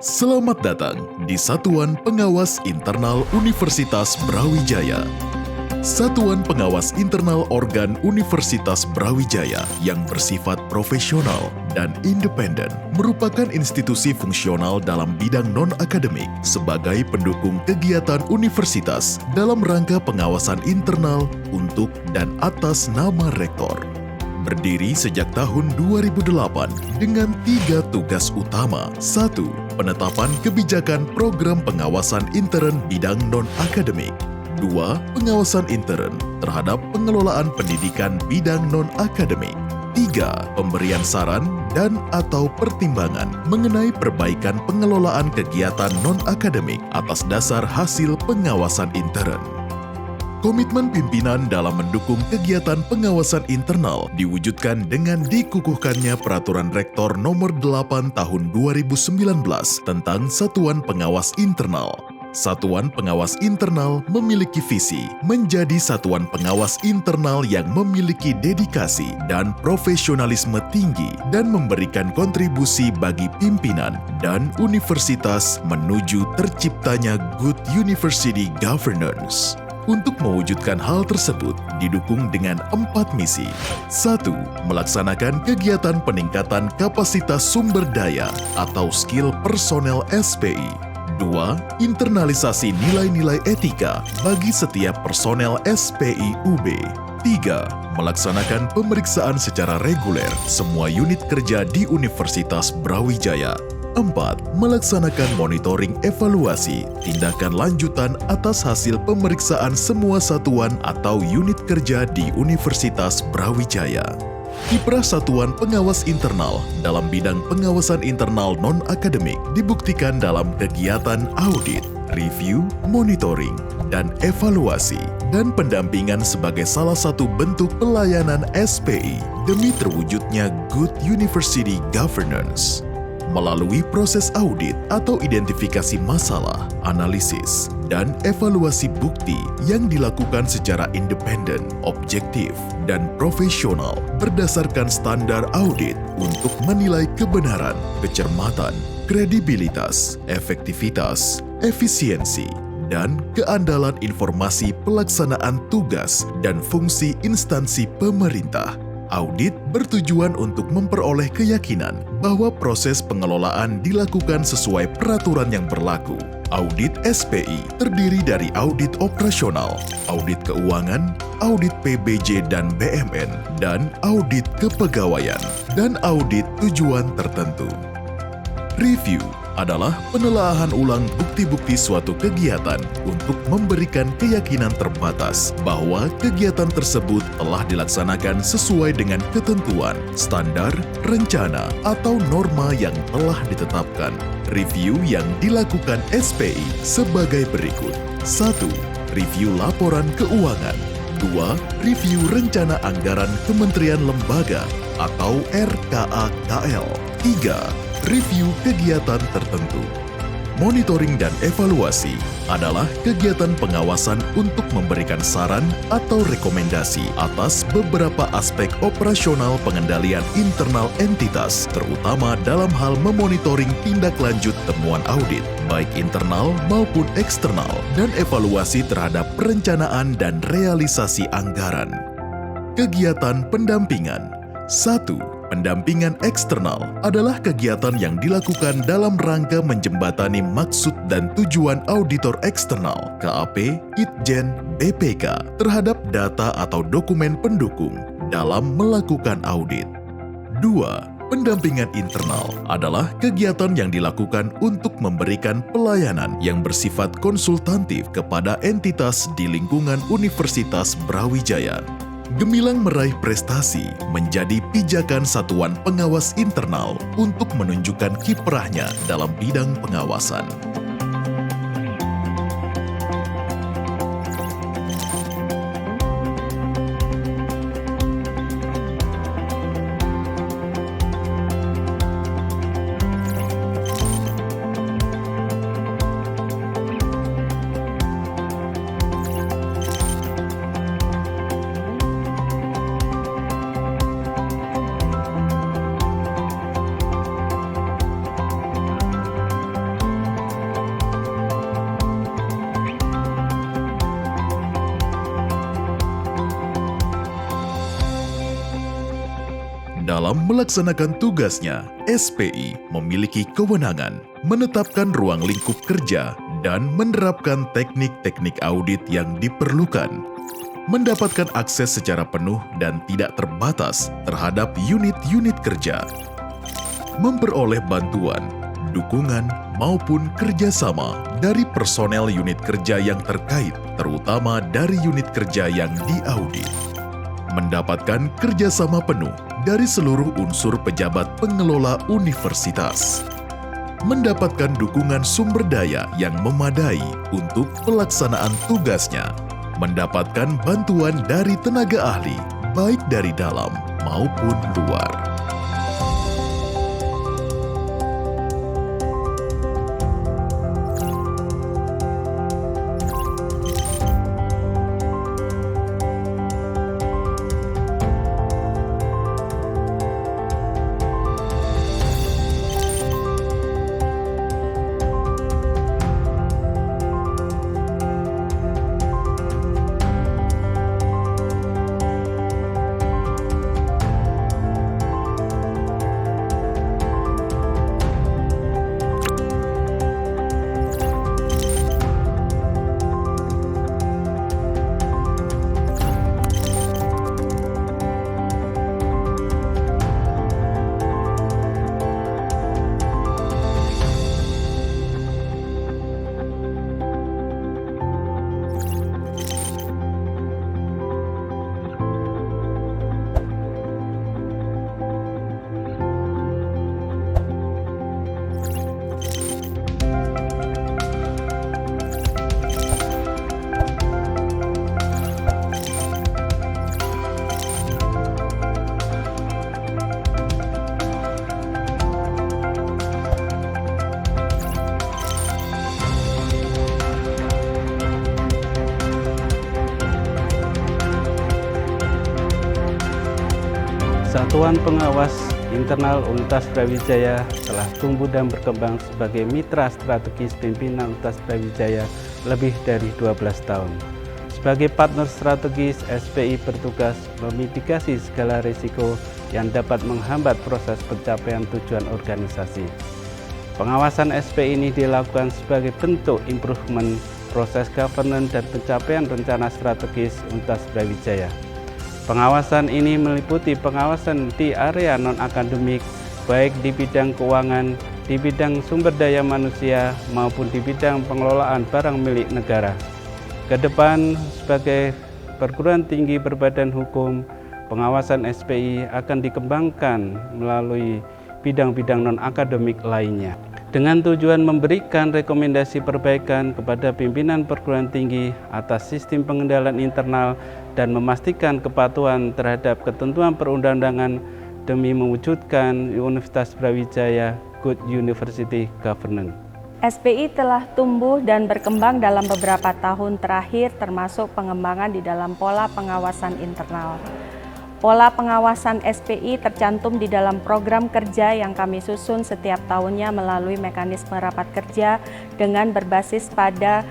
Selamat datang di Satuan Pengawas Internal Universitas Brawijaya. Satuan Pengawas Internal Organ Universitas Brawijaya yang bersifat profesional dan independen merupakan institusi fungsional dalam bidang non-akademik sebagai pendukung kegiatan universitas dalam rangka pengawasan internal untuk dan atas nama rektor. Berdiri sejak tahun 2008 dengan 3 tugas utama. 1. Penetapan kebijakan program pengawasan intern bidang non-akademik. 2. Pengawasan intern terhadap pengelolaan pendidikan bidang non-akademik. 3. Pemberian saran dan atau pertimbangan mengenai perbaikan pengelolaan kegiatan non-akademik atas dasar hasil pengawasan intern. Komitmen pimpinan dalam mendukung kegiatan pengawasan internal diwujudkan dengan dikukuhkannya Peraturan Rektor Nomor 8 Tahun 2019 tentang Satuan Pengawas Internal. Satuan Pengawas Internal memiliki visi menjadi satuan pengawas internal yang memiliki dedikasi dan profesionalisme tinggi dan memberikan kontribusi bagi pimpinan dan universitas menuju terciptanya good university governance. Untuk mewujudkan hal tersebut didukung dengan 4 misi. 1. Melaksanakan kegiatan peningkatan kapasitas sumber daya atau skill personel SPI. 2. Internalisasi nilai-nilai etika bagi setiap personel SPI UB. 3. Melaksanakan pemeriksaan secara reguler semua unit kerja di Universitas Brawijaya. 4. Melaksanakan monitoring evaluasi tindakan lanjutan atas hasil pemeriksaan semua satuan atau unit kerja di Universitas Brawijaya. Kiprah Satuan Pengawas Internal dalam bidang pengawasan internal non-akademik dibuktikan dalam kegiatan audit, review, monitoring, dan evaluasi, dan pendampingan sebagai salah satu bentuk pelayanan SPI demi terwujudnya good university governance. Melalui proses audit atau identifikasi masalah, analisis, dan evaluasi bukti yang dilakukan secara independen, objektif, dan profesional berdasarkan standar audit untuk menilai kebenaran, kecermatan, kredibilitas, efektivitas, efisiensi, dan keandalan informasi pelaksanaan tugas dan fungsi instansi pemerintah. Audit bertujuan untuk memperoleh keyakinan bahwa proses pengelolaan dilakukan sesuai peraturan yang berlaku. Audit SPI terdiri dari audit operasional, audit keuangan, audit PBJ dan BMN, dan audit kepegawaian, dan audit tujuan tertentu. Review adalah penelaahan ulang bukti-bukti suatu kegiatan untuk memberikan keyakinan terbatas bahwa kegiatan tersebut telah dilaksanakan sesuai dengan ketentuan, standar, rencana, atau norma yang telah ditetapkan. Review yang dilakukan SPI sebagai berikut. 1. Review laporan keuangan. 2. Review rencana anggaran Kementerian Lembaga atau RKA-KL. 3. Review kegiatan tertentu. Monitoring dan evaluasi adalah kegiatan pengawasan untuk memberikan saran atau rekomendasi atas beberapa aspek operasional pengendalian internal entitas, terutama dalam hal memonitoring tindak lanjut temuan audit, baik internal maupun eksternal, dan evaluasi terhadap perencanaan dan realisasi anggaran. Kegiatan pendampingan. 1. Pendampingan eksternal adalah kegiatan yang dilakukan dalam rangka menjembatani maksud dan tujuan auditor eksternal, KAP, Itjen, BPK, terhadap data atau dokumen pendukung dalam melakukan audit. 2. Pendampingan internal adalah kegiatan yang dilakukan untuk memberikan pelayanan yang bersifat konsultatif kepada entitas di lingkungan Universitas Brawijaya. Gemilang meraih prestasi menjadi pijakan Satuan Pengawas Internal untuk menunjukkan kiprahnya dalam bidang pengawasan. Dalam melaksanakan tugasnya, SPI memiliki kewenangan menetapkan ruang lingkup kerja dan menerapkan teknik-teknik audit yang diperlukan, mendapatkan akses secara penuh dan tidak terbatas terhadap unit-unit kerja, memperoleh bantuan, dukungan, maupun kerjasama dari personel unit kerja yang terkait, terutama dari unit kerja yang diaudit, mendapatkan kerjasama penuh dari seluruh unsur pejabat pengelola universitas, mendapatkan dukungan sumber daya yang memadai untuk pelaksanaan tugasnya, mendapatkan bantuan dari tenaga ahli, baik dari dalam maupun luar. Satuan Pengawas Internal Universitas Brawijaya telah tumbuh dan berkembang sebagai mitra strategis pimpinan Universitas Brawijaya lebih dari 12 tahun. Sebagai partner strategis, SPI bertugas memitigasi segala risiko yang dapat menghambat proses pencapaian tujuan organisasi. Pengawasan SPI ini dilakukan sebagai bentuk improvement proses governance dan pencapaian rencana strategis Universitas Brawijaya. Pengawasan ini meliputi pengawasan di area non-akademik, baik di bidang keuangan, di bidang sumber daya manusia, maupun di bidang pengelolaan barang milik negara. Kedepan, sebagai perguruan tinggi berbadan hukum, pengawasan SPI akan dikembangkan melalui bidang-bidang non-akademik lainnya, dengan tujuan memberikan rekomendasi perbaikan kepada pimpinan perguruan tinggi atas sistem pengendalian internal dan memastikan kepatuhan terhadap ketentuan perundang-undangan demi mewujudkan Universitas Brawijaya Good University Governance. SPI telah tumbuh dan berkembang dalam beberapa tahun terakhir, termasuk pengembangan di dalam pola pengawasan internal. Pola pengawasan SPI tercantum di dalam program kerja yang kami susun setiap tahunnya melalui mekanisme rapat kerja dengan berbasis pada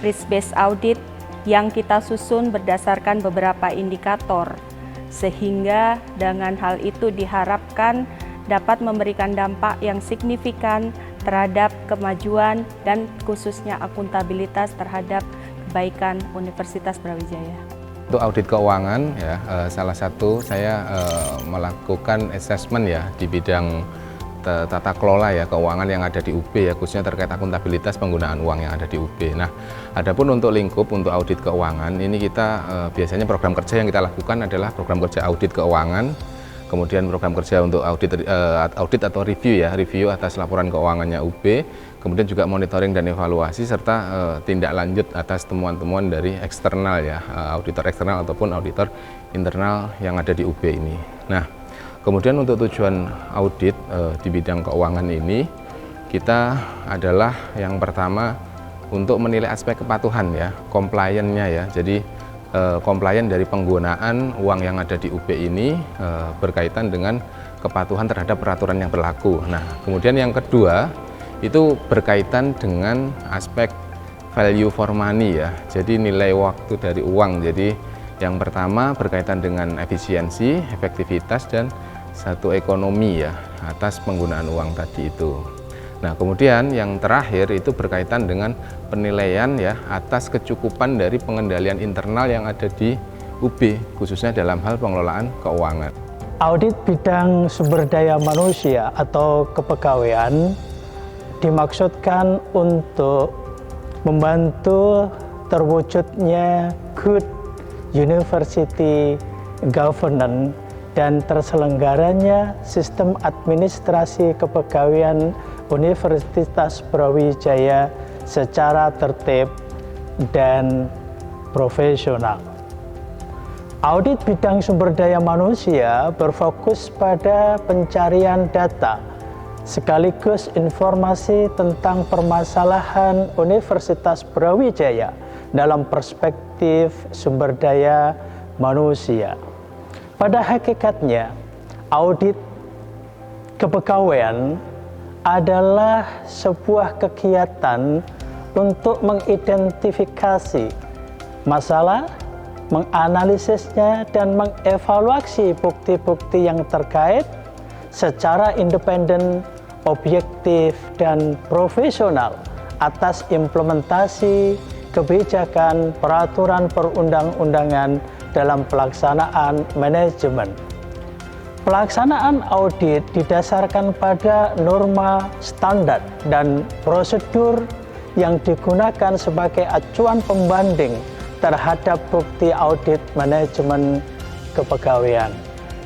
risk-based audit yang kita susun berdasarkan beberapa indikator, sehingga dengan hal itu diharapkan dapat memberikan dampak yang signifikan terhadap kemajuan dan khususnya akuntabilitas terhadap kebaikan Universitas Brawijaya. Untuk audit keuangan, ya, salah satu saya melakukan assessment ya di bidang tata kelola ya keuangan yang ada di UB ya, khususnya terkait akuntabilitas penggunaan uang yang ada di UB. Nah, adapun untuk lingkup untuk audit keuangan ini kita biasanya program kerja yang kita lakukan adalah program kerja audit keuangan, kemudian program kerja untuk audit atau review ya, review atas laporan keuangannya UB, kemudian juga monitoring dan evaluasi serta tindak lanjut atas temuan-temuan dari eksternal ya, auditor eksternal ataupun auditor internal yang ada di UB ini. Nah, kemudian untuk tujuan audit di bidang keuangan ini kita adalah yang pertama untuk menilai aspek kepatuhan ya, compliance-nya ya. Jadi compliant dari penggunaan uang yang ada di UB ini berkaitan dengan kepatuhan terhadap peraturan yang berlaku. Nah, kemudian yang kedua itu berkaitan dengan aspek value for money ya. Jadi nilai waktu dari uang. Jadi yang pertama berkaitan dengan efisiensi, efektivitas dan satu ekonomi ya atas penggunaan uang tadi itu. Nah, kemudian yang terakhir itu berkaitan dengan penilaian ya atas kecukupan dari pengendalian internal yang ada di UB, khususnya dalam hal pengelolaan keuangan. Audit bidang sumber daya manusia atau kepegawaian dimaksudkan untuk membantu terwujudnya good university governance dan terselenggaranya sistem administrasi kepegawaian Universitas Brawijaya secara tertib dan profesional. Audit bidang sumber daya manusia berfokus pada pencarian data sekaligus informasi tentang permasalahan Universitas Brawijaya dalam perspektif sumber daya manusia. Pada hakikatnya, audit kepegawaian adalah sebuah kegiatan untuk mengidentifikasi masalah, menganalisisnya, dan mengevaluasi bukti-bukti yang terkait secara independen, objektif, dan profesional atas implementasi kebijakan peraturan perundang-undangan dalam pelaksanaan manajemen. Pelaksanaan audit didasarkan pada norma standar dan prosedur yang digunakan sebagai acuan pembanding terhadap bukti audit manajemen kepegawaian.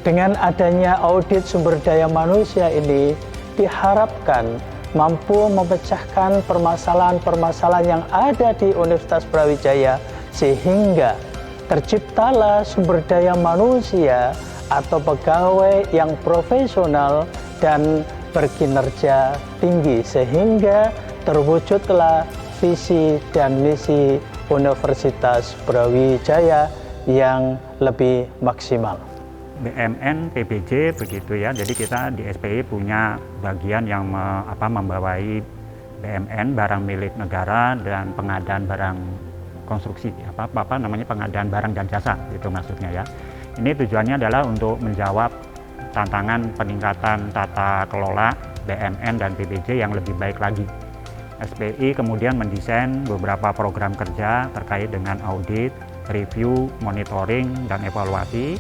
Dengan adanya audit sumber daya manusia ini diharapkan mampu memecahkan permasalahan-permasalahan yang ada di Universitas Brawijaya sehingga terciptalah sumber daya manusia atau pegawai yang profesional dan berkinerja tinggi sehingga terwujudlah visi dan misi Universitas Brawijaya yang lebih maksimal. BMN, PBJ begitu ya. Jadi kita di SPI punya bagian yang membawai BMN, barang milik negara, dan pengadaan barang konstruksi, pengadaan barang dan jasa itu maksudnya ya. Ini tujuannya adalah untuk menjawab tantangan peningkatan tata kelola BMN dan PBJ yang lebih baik lagi. SPI kemudian mendesain beberapa program kerja terkait dengan audit, review, monitoring, dan evaluasi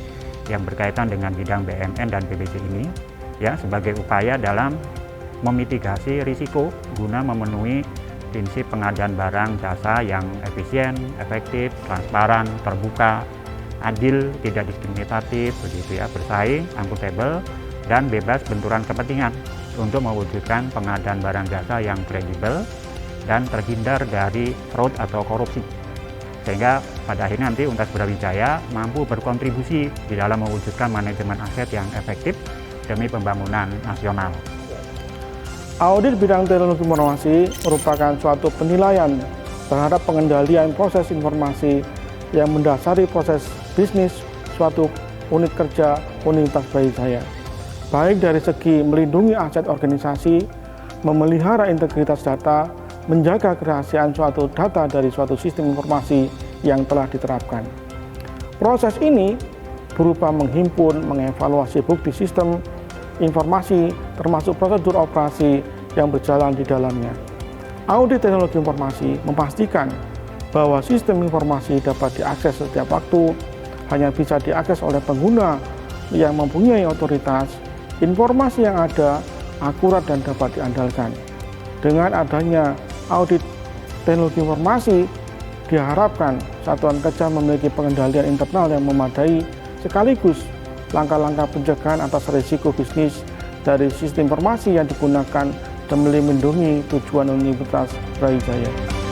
yang berkaitan dengan bidang BMN dan PBJ ini ya sebagai upaya dalam memitigasi risiko guna memenuhi prinsip pengadaan barang jasa yang efisien, efektif, transparan, terbuka, adil, tidak diskriminatif, begitu ya, bersaing, akuntabel, dan bebas benturan kepentingan untuk mewujudkan pengadaan barang jasa yang kredibel dan terhindar dari fraud atau korupsi. Sehingga pada akhirnya nanti Universitas Brawijaya mampu berkontribusi di dalam mewujudkan manajemen aset yang efektif demi pembangunan nasional. Audit bidang teknologi informasi merupakan suatu penilaian terhadap pengendalian proses informasi yang mendasari proses bisnis suatu unit kerja Universitas Brawijaya, baik dari segi melindungi aset organisasi, memelihara integritas data, menjaga kerahasiaan suatu data dari suatu sistem informasi yang telah diterapkan. Proses ini berupa menghimpun, mengevaluasi bukti sistem informasi, termasuk prosedur operasi yang berjalan di dalamnya. Audit teknologi informasi memastikan bahwa sistem informasi dapat diakses setiap waktu, hanya bisa diakses oleh pengguna yang mempunyai otoritas, informasi yang ada akurat dan dapat diandalkan. Dengan adanya audit teknologi informasi, diharapkan satuan kerja memiliki pengendalian internal yang memadai sekaligus langkah-langkah pencegahan atas risiko bisnis dari sistem informasi yang digunakan demi melindungi tujuan Universitas Brawijaya.